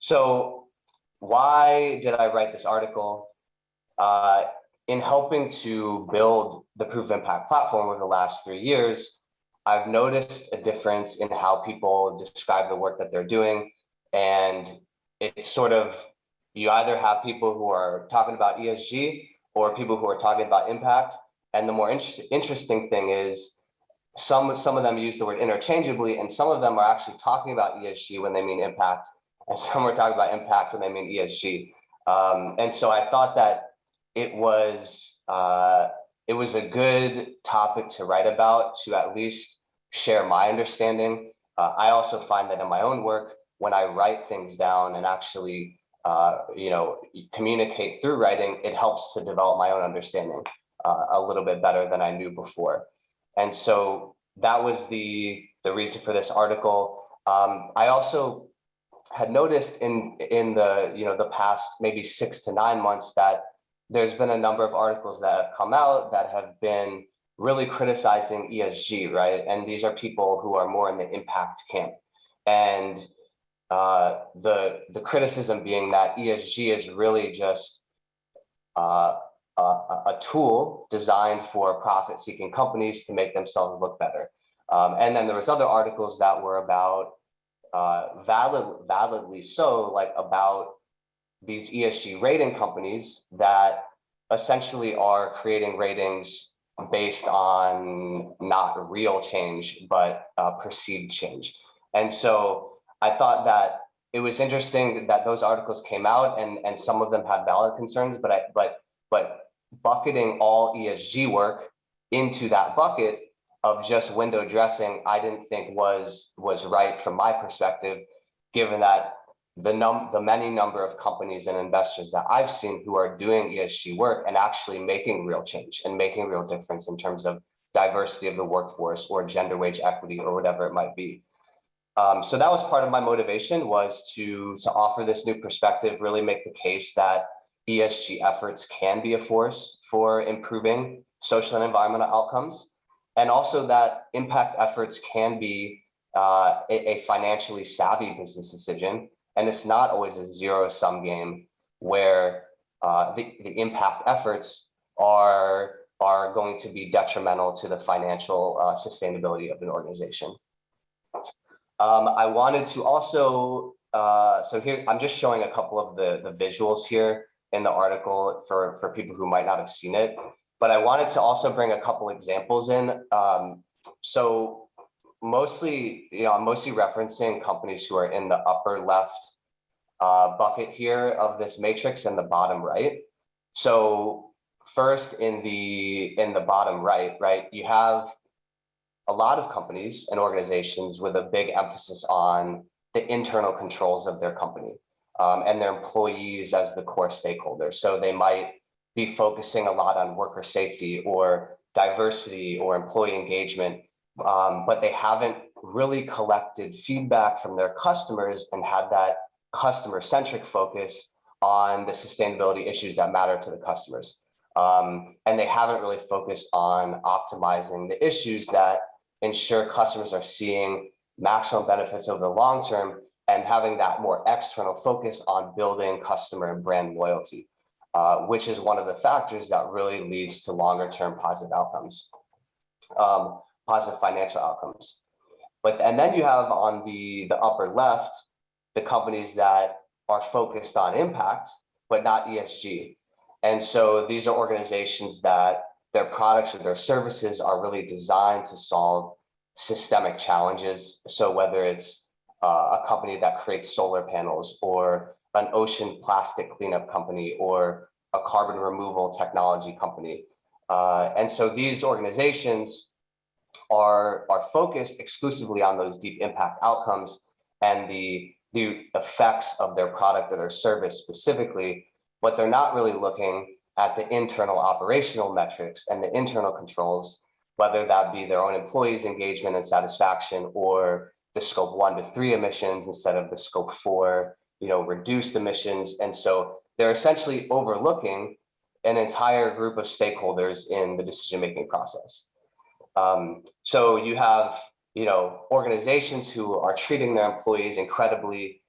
So why did I write this article? In helping to build the Proof Impact platform over the last 3 years, I've noticed a difference in how people describe the work that they're doing. And it's sort of, you either have people who are talking about ESG or people who are talking about impact. And the more interesting thing is some of them use the word interchangeably, and some of them are actually talking about ESG when they mean impact, and some are talking about impact when they mean ESG. And so I thought that it was a good topic to write about, to at least share my understanding. I also find that in my own work, when I write things down and actually communicate through writing, it helps to develop my own understanding a little bit better than I knew before. And so that was the reason for this article. I also had noticed in the past maybe 6 to 9 months that there's been a number of articles that have come out that have been really criticizing ESG, right? And these are people who are more in the impact camp. And the criticism being that ESG is really just a tool designed for profit-seeking companies to make themselves look better. And then there was other articles that were about validly so, like about these ESG rating companies that essentially are creating ratings based on not real change, but perceived change. And so I thought that it was interesting that those articles came out, and some of them had valid concerns, but bucketing all ESG work into that bucket of just window dressing, I didn't think was right from my perspective, given that the many number of companies and investors that I've seen who are doing ESG work and actually making real change and making real difference in terms of diversity of the workforce or gender wage equity or whatever it might be. So that was part of my motivation, was to offer this new perspective, really make the case that ESG efforts can be a force for improving social and environmental outcomes, and also that impact efforts can be a financially savvy business decision. And it's not always a zero-sum game where the impact efforts are going to be detrimental to the financial sustainability of an organization. I wanted to also, so here, I'm just showing a couple of the visuals here in the article for people who might not have seen it, but I wanted to also bring a couple examples in. So mostly, I'm mostly referencing companies who are in the upper left bucket here of this matrix and the bottom right. So first in the bottom right, you have a lot of companies and organizations with a big emphasis on the internal controls of their company and their employees as the core stakeholders. So they might be focusing a lot on worker safety or diversity or employee engagement, but they haven't really collected feedback from their customers and had that customer-centric focus on the sustainability issues that matter to the customers. And they haven't really focused on optimizing the issues that ensure customers are seeing maximum benefits over the long term, and having that more external focus on building customer and brand loyalty, which is one of the factors that really leads to longer term positive outcomes, positive financial outcomes. And then you have on the upper left, the companies that are focused on impact, but not ESG. And so these are organizations that their products or their services are really designed to solve systemic challenges. So whether it's a company that creates solar panels, or an ocean plastic cleanup company, or a carbon removal technology company. And so these organizations are focused exclusively on those deep impact outcomes and the effects of their product or their service specifically, but they're not really looking at the internal operational metrics and the internal controls, whether that be their own employees' engagement and satisfaction, or the scope 1 to 3 emissions instead of the scope 4, reduced emissions. And so they're essentially overlooking an entire group of stakeholders in the decision-making process. So you have, organizations who are treating their employees incredibly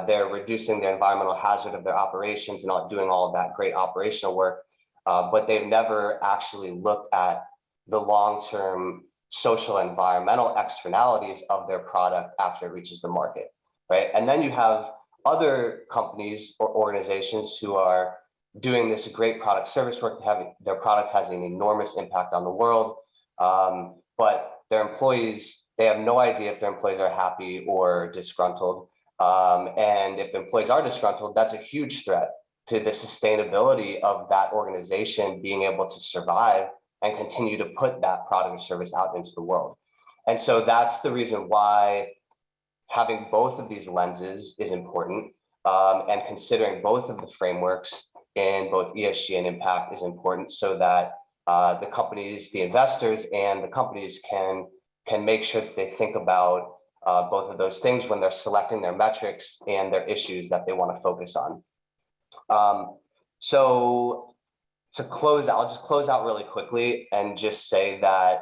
They're reducing the environmental hazard of their operations and not doing all of that great operational work, but they've never actually looked at the long-term social and environmental externalities of their product after it reaches the market, right? And then you have other companies or organizations who are doing this great product service work, having their product has an enormous impact on the world, but their employees, they have no idea if their employees are happy or disgruntled. And if the employees are disgruntled, that's a huge threat to the sustainability of that organization being able to survive and continue to put that product or service out into the world. And so that's the reason why having both of these lenses is important, and considering both of the frameworks in both ESG and impact is important, so that the companies, the investors and the companies can make sure that they think about both of those things when they're selecting their metrics and their issues that they want to focus on. So to close out, I'll just close out really quickly and just say that,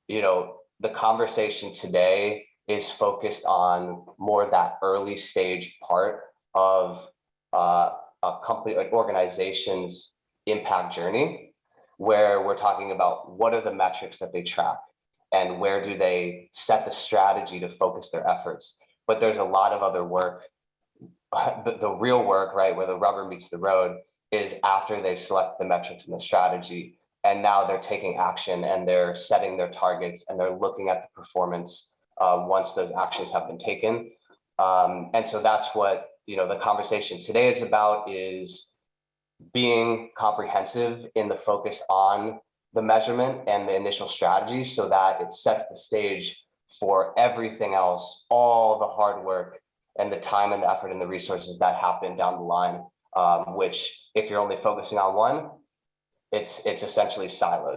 you know, the conversation today is focused on more that early stage part of a company, an organization's impact journey, where we're talking about what are the metrics that they track and where do they set the strategy to focus their efforts. But there's a lot of other work, the real work, right, where the rubber meets the road, is after they've selected the metrics and the strategy, and now they're taking action and they're setting their targets and they're looking at the performance once those actions have been taken. And so that's what, you know, the conversation today is about, is being comprehensive in the focus on the measurement and the initial strategy, so that it sets the stage for everything else, all the hard work and the time and the effort and the resources that happen down the line, which if you're only focusing on one, it's essentially siloed.